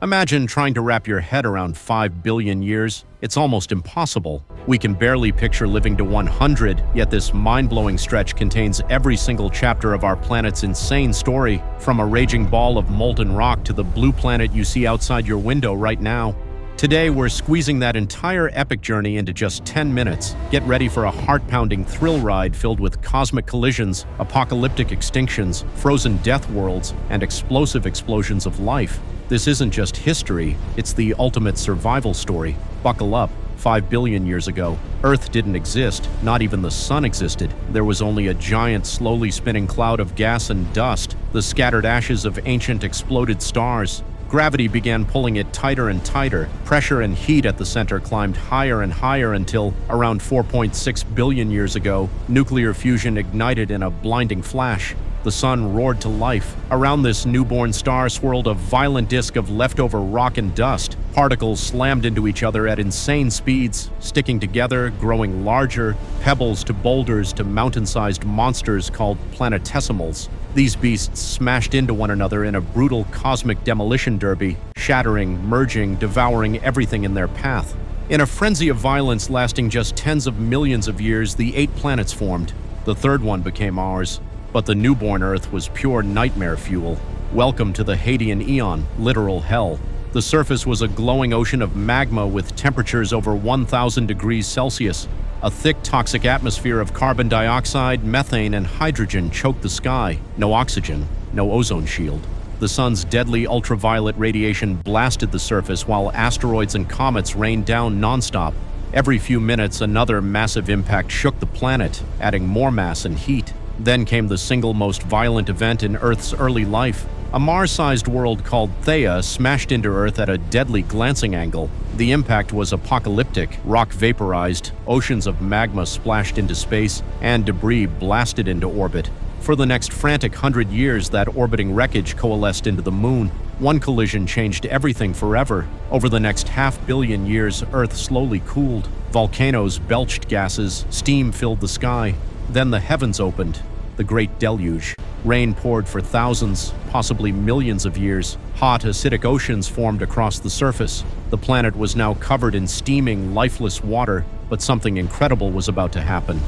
Imagine trying to wrap your head around 5 billion years. It's almost impossible. We can barely picture living to 100, yet this mind-blowing stretch contains every single chapter of our planet's insane story, from a raging ball of molten rock to the blue planet you see outside your window right now. Today, we're squeezing that entire epic journey into just 10 minutes. Get ready for a heart-pounding thrill ride filled with cosmic collisions, apocalyptic extinctions, frozen death worlds, and explosive explosions of life. This isn't just history, it's the ultimate survival story. Buckle up. 5 billion years ago, Earth didn't exist, not even the sun existed. There was only a giant, slowly spinning cloud of gas and dust, the scattered ashes of ancient exploded stars. Gravity began pulling it tighter and tighter. Pressure and heat at the center climbed higher and higher until, around 4.6 billion years ago, nuclear fusion ignited in a blinding flash. The sun roared to life. Around this newborn star swirled a violent disk of leftover rock and dust. Particles slammed into each other at insane speeds, sticking together, growing larger, pebbles to boulders to mountain-sized monsters called planetesimals. These beasts smashed into one another in a brutal cosmic demolition derby, shattering, merging, devouring everything in their path. In a frenzy of violence lasting just tens of millions of years, the 8 planets formed. The third one became ours. But the newborn Earth was pure nightmare fuel. Welcome to the Hadean Eon, literal hell. The surface was a glowing ocean of magma with temperatures over 1,000 degrees Celsius. A thick, toxic atmosphere of carbon dioxide, methane, and hydrogen choked the sky. No oxygen, no ozone shield. The sun's deadly ultraviolet radiation blasted the surface while asteroids and comets rained down nonstop. Every few minutes, another massive impact shook the planet, adding more mass and heat. Then came the single most violent event in Earth's early life. A Mars-sized world called Theia smashed into Earth at a deadly glancing angle. The impact was apocalyptic. Rock vaporized, oceans of magma splashed into space, and debris blasted into orbit. For the next frantic 100 years, that orbiting wreckage coalesced into the moon. One collision changed everything forever. Over the next 500 million years, Earth slowly cooled. Volcanoes belched gases, steam filled the sky. Then the heavens opened, the Great Deluge. Rain poured for thousands, possibly millions of years. Hot, acidic oceans formed across the surface. The planet was now covered in steaming, lifeless water, but something incredible was about to happen.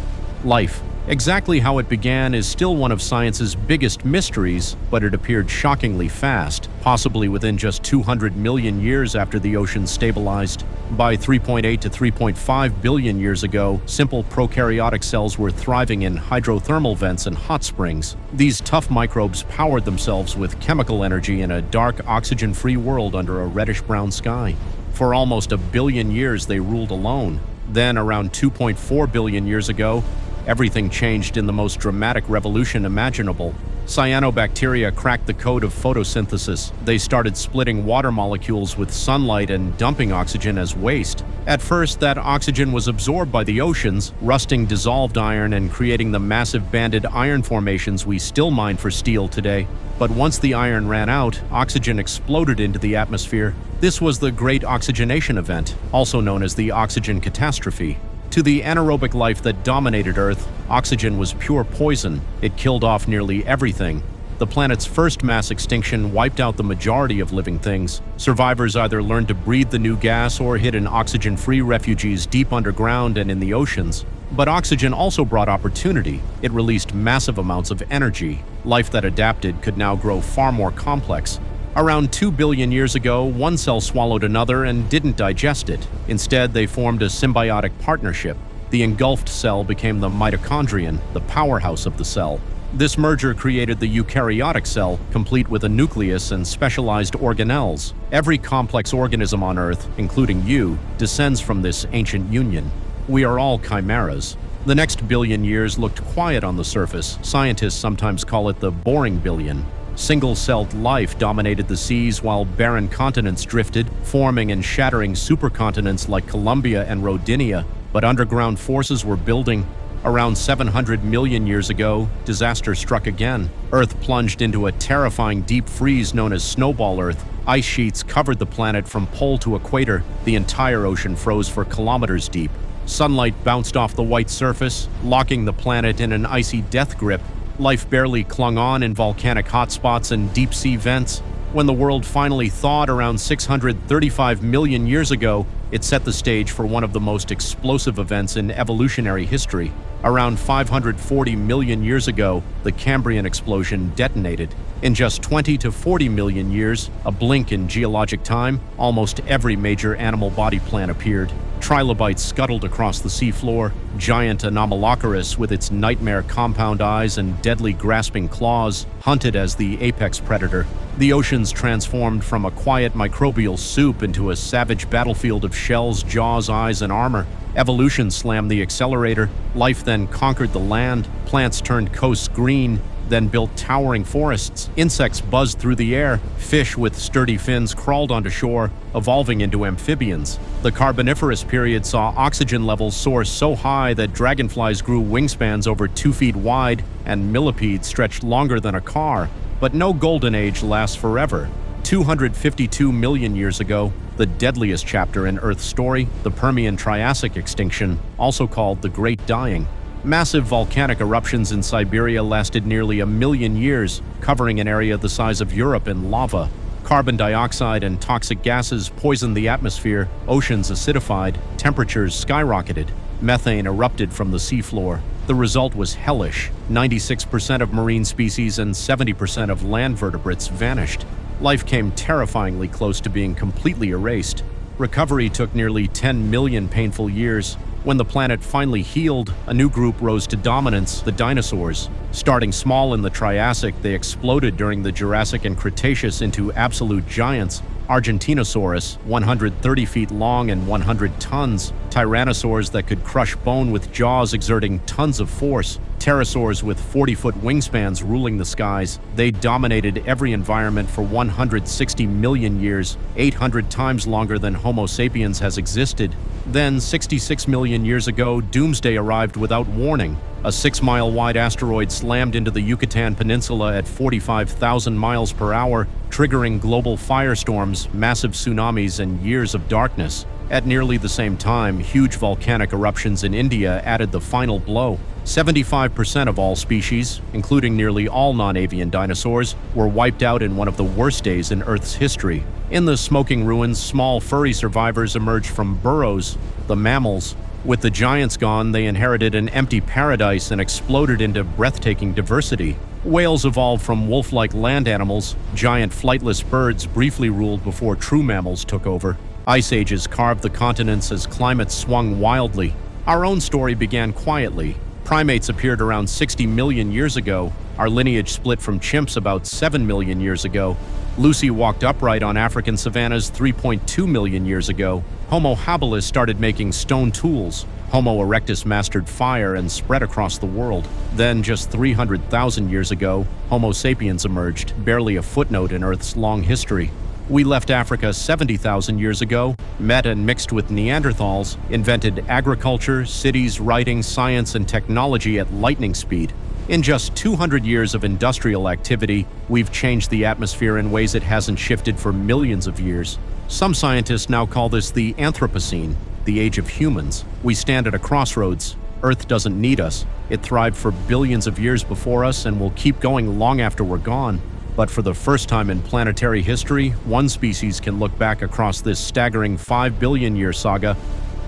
Life. Exactly how it began is still one of science's biggest mysteries, but it appeared shockingly fast, possibly within just 200 million years after the ocean stabilized. By 3.8 to 3.5 billion years ago, simple prokaryotic cells were thriving in hydrothermal vents and hot springs. These tough microbes powered themselves with chemical energy in a dark, oxygen-free world under a reddish-brown sky. For almost 1 billion years, they ruled alone. Then, around 2.4 billion years ago, everything changed in the most dramatic revolution imaginable. Cyanobacteria cracked the code of photosynthesis. They started splitting water molecules with sunlight and dumping oxygen as waste. At first, that oxygen was absorbed by the oceans, rusting dissolved iron and creating the massive banded iron formations we still mine for steel today. But once the iron ran out, oxygen exploded into the atmosphere. This was the Great Oxygenation Event, also known as the oxygen catastrophe. To the anaerobic life that dominated Earth, oxygen was pure poison. It killed off nearly everything. The planet's first mass extinction wiped out the majority of living things. Survivors either learned to breathe the new gas or hid in oxygen-free refuges deep underground and in the oceans. But oxygen also brought opportunity. It released massive amounts of energy. Life that adapted could now grow far more complex. Around 2 billion years ago, one cell swallowed another and didn't digest it. Instead, they formed a symbiotic partnership. The engulfed cell became the mitochondrion, the powerhouse of the cell. This merger created the eukaryotic cell, complete with a nucleus and specialized organelles. Every complex organism on Earth, including you, descends from this ancient union. We are all chimeras. The next billion years looked quiet on the surface. Scientists sometimes call it the boring billion. Single-celled life dominated the seas while barren continents drifted, forming and shattering supercontinents like Columbia and Rodinia. But underground forces were building. Around 700 million years ago, disaster struck again. Earth plunged into a terrifying deep freeze known as Snowball Earth. Ice sheets covered the planet from pole to equator. The entire ocean froze for kilometers deep. Sunlight bounced off the white surface, locking the planet in an icy death grip. Life barely clung on in volcanic hotspots and deep-sea vents. When the world finally thawed around 635 million years ago, it set the stage for one of the most explosive events in evolutionary history. Around 540 million years ago, the Cambrian Explosion detonated. In just 20 to 40 million years, a blink in geologic time, almost every major animal body plan appeared. Trilobites scuttled across the seafloor, giant Anomalocaris with its nightmare compound eyes and deadly grasping claws hunted as the apex predator. The oceans transformed from a quiet microbial soup into a savage battlefield of shells, jaws, eyes, and armor. Evolution slammed the accelerator. Life then conquered the land. Plants turned coasts green, then built towering forests. Insects buzzed through the air. Fish with sturdy fins crawled onto shore, evolving into amphibians. The Carboniferous period saw oxygen levels soar so high that dragonflies grew wingspans over 2 feet wide and millipedes stretched longer than a car. But no golden age lasts forever. 252 million years ago, the deadliest chapter in Earth's story, the Permian-Triassic extinction, also called the Great Dying. Massive volcanic eruptions in Siberia lasted nearly 1 million years, covering an area the size of Europe in lava. Carbon dioxide and toxic gases poisoned the atmosphere, oceans acidified, temperatures skyrocketed. Methane erupted from the seafloor. The result was hellish. 96% of marine species and 70% of land vertebrates vanished. Life came terrifyingly close to being completely erased. Recovery took nearly 10 million painful years. When the planet finally healed, a new group rose to dominance, the dinosaurs. Starting small in the Triassic, they exploded during the Jurassic and Cretaceous into absolute giants. Argentinosaurus, 130 feet long and 100 tons. Tyrannosaurs that could crush bone with jaws exerting tons of force. Pterosaurs with 40-foot wingspans ruling the skies. They dominated every environment for 160 million years, 800 times longer than Homo sapiens has existed. Then, 66 million years ago, doomsday arrived without warning. A 6-mile-wide asteroid slammed into the Yucatan Peninsula at 45,000 miles per hour, triggering global firestorms, massive tsunamis, and years of darkness. At nearly the same time, huge volcanic eruptions in India added the final blow. 75% of all species, including nearly all non-avian dinosaurs, were wiped out in one of the worst days in Earth's history. In the smoking ruins, small furry survivors emerged from burrows, the mammals. With the giants gone, they inherited an empty paradise and exploded into breathtaking diversity. Whales evolved from wolf-like land animals. Giant flightless birds briefly ruled before true mammals took over. Ice ages carved the continents as climates swung wildly. Our own story began quietly. Primates appeared around 60 million years ago. Our lineage split from chimps about 7 million years ago. Lucy walked upright on African savannas 3.2 million years ago. Homo habilis started making stone tools. Homo erectus mastered fire and spread across the world. Then, just 300,000 years ago, Homo sapiens emerged, barely a footnote in Earth's long history. We left Africa 70,000 years ago, met and mixed with Neanderthals, invented agriculture, cities, writing, science, and technology at lightning speed. In just 200 years of industrial activity, we've changed the atmosphere in ways it hasn't shifted for millions of years. Some scientists now call this the Anthropocene, the age of humans. We stand at a crossroads. Earth doesn't need us. It thrived for billions of years before us and will keep going long after we're gone. But for the first time in planetary history, one species can look back across this staggering 5 billion-year saga,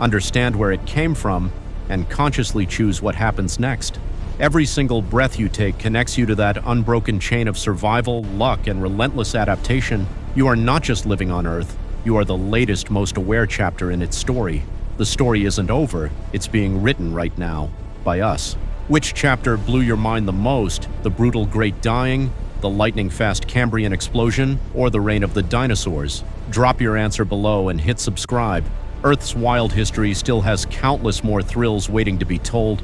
understand where it came from, and consciously choose what happens next. Every single breath you take connects you to that unbroken chain of survival, luck, and relentless adaptation. You are not just living on Earth. You are the latest, most aware chapter in its story. The story isn't over. It's being written right now, by us. Which chapter blew your mind the most? The brutal Great Dying, the lightning-fast Cambrian Explosion, or the reign of the dinosaurs? Drop your answer below and hit subscribe. Earth's wild history still has countless more thrills waiting to be told.